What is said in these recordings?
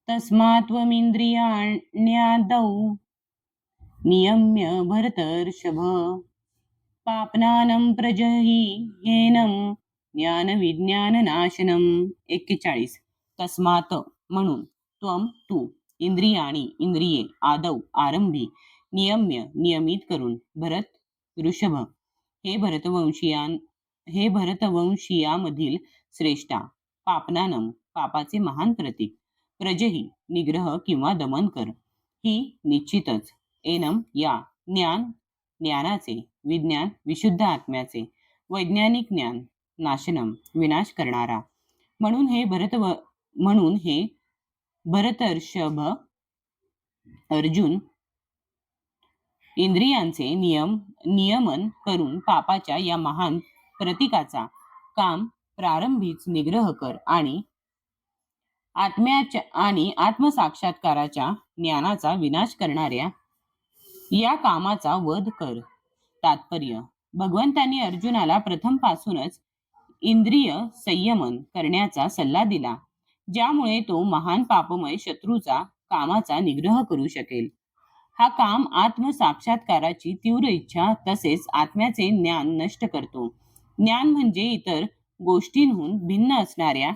तस्मात्त्वमिन्द्रियाण्यादौ नियम्य भरतर्षभ पापनानं प्रजहिह्येनं ज्ञानविज्ञाननाशनम्. 41. तस्मात म्हणून, त्वम तू, इंद्रियाणी इंद्रिये, आदौ आरंभी, नियम्य नियमित करून, भरत ऋषभ हे भरतवंशीयामधील श्रेष्ठा, पापनानं पापाचे महान प्रतीक, प्रजही निग्रह किंवा दमन कर, ही निश्चितच, एनम या, ज्ञान ज्ञानाचे, विज्ञान विशुद्ध आत्म्याचे, वैज्ञानिक ज्ञान नाशनम विनाश करणारा. म्हणून हे भरतर्षभ अर्जुन, इंद्रियांचे नियमन करून पापाच्या या महान प्रतीकाचा काम प्रारंभीच निग्रह कर आणि आत्मसाक्षात्काराच्या ज्ञानाचा विनाश करणाऱ्या या कामाचा वध कर. तात्पर्य: भगवंतांनी अर्जुनाला प्रथमपासूनच इंद्रिय संयमन करण्याचा सल्ला दिला, ज्यामुळे तो महान पापमय शत्रूचा कामाचा निग्रह करू शकेल. हा काम आत्मसाक्षात्काराची तीव्र इच्छा तसेच आत्म्याचे ज्ञान नष्ट करतो. ज्ञान म्हणजे इतर गोष्टींहून भिन्न असणाऱ्या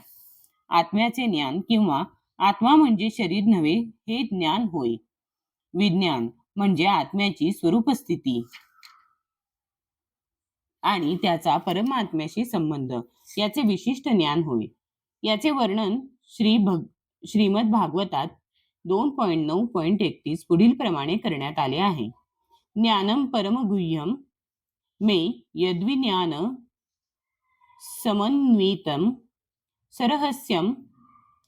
आत्म्याचे ज्ञान किंवा आत्मा म्हणजे शरीर नव्हे हे ज्ञान होय. विज्ञान म्हणजे आत्म्याची स्वरूपस्थिती आणि त्याचा परमात्म्याशी संबंध याचे विशिष्ट ज्ञान होय. याचे वर्णन श्रीमद भागवतात 2.9.31 पुढील प्रमाणे करण्यात आले आहे. ज्ञानम परमगुह्यम मे यद्विज्ञान समन्वितम सरहस्यम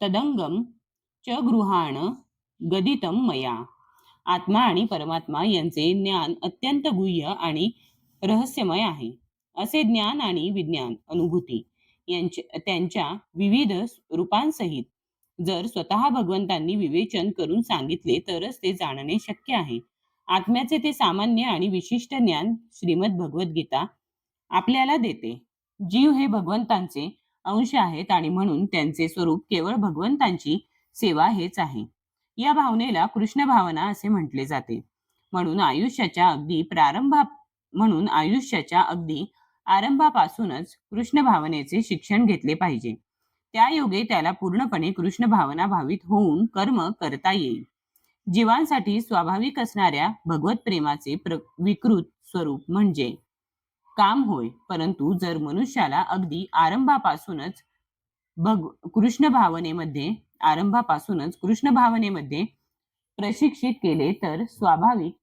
तदंगम च गृहाण गदितम मया. आत्मा आणि परमात्मा यांचे ज्ञान अत्यंत गुह्य आणि रहस्यमय आहे. असे ज्ञान आणि विज्ञान अनुभूती त्यांच्या विविध रूपांसहित जर स्वतः भगवंतांनी विवेचन करून सांगितले तरच ते जाणणे शक्य आहे. आत्म्याचे ते सामान्य आणि विशिष्ट ज्ञान श्रीमद भगवद्गीता आपल्याला देते. जीव हे भगवंतांचे अंश आहेत आणि म्हणून त्यांचे स्वरूप केवळ भगवंतांची सेवा हेच आहे. या भावनेला कृष्ण भावना असे म्हटले जाते. म्हणून आयुष्याच्या अगदी आरंभापासूनच कृष्ण भावनेचे शिक्षण घेतले पाहिजे. त्यायोगे त्याला पूर्णपणे कृष्ण भावना भावित होऊन कर्म करता येईल. जीवांसाठी स्वाभाविक असणाऱ्या भगवत प्रेमाचे विकृत स्वरूप म्हणजे काम होय. परंतु जर मनुष्याला अगदी आरंभापासूनच कृष्ण भावनेमध्ये प्रशिक्षित केले तर स्वाभाविक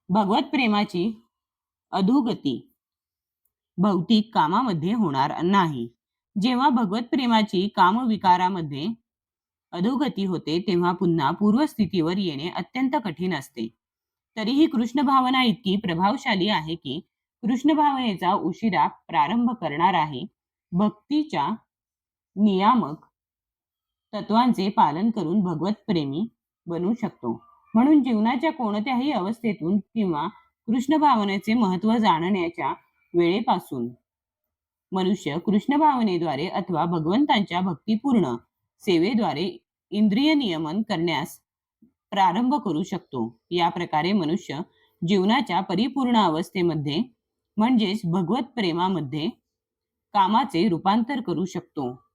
भगवत प्रेमाची अधोगती भौतिक कामामध्ये होणार नाही. जेव्हा भगवत प्रेमाची कामविकारामध्ये अधोगती होते तेव्हा पुन्हा पूर्वस्थितीवर येणे अत्यंत कठीण असते. तरीही कृष्ण भावना इतकी प्रभावशाली आहे की कृष्ण भावनेचा उशिरा प्रारंभ करणाराही भक्तीच्या नियामक तत्वांचे पालन करून भगवत प्रेमी बनू शकतो. म्हणून जीवनाच्या कोणत्याही अवस्थेतून किंवा कृष्ण भावनेचे महत्त्व जाणण्याच्या वेळेपासून मनुष्य कृष्ण भावनेद्वारे अथवा भगवंतांच्या भक्तिपूर्ण सेवेद्वारे इंद्रिय नियमन करण्यास प्रारंभ करू शकतो. या प्रकारे मनुष्य जीवनाच्या परिपूर्ण अवस्थेमध्ये म्हणजेच भगवत प्रेमामध्ये कामाचे रूपांतर करू शकतो.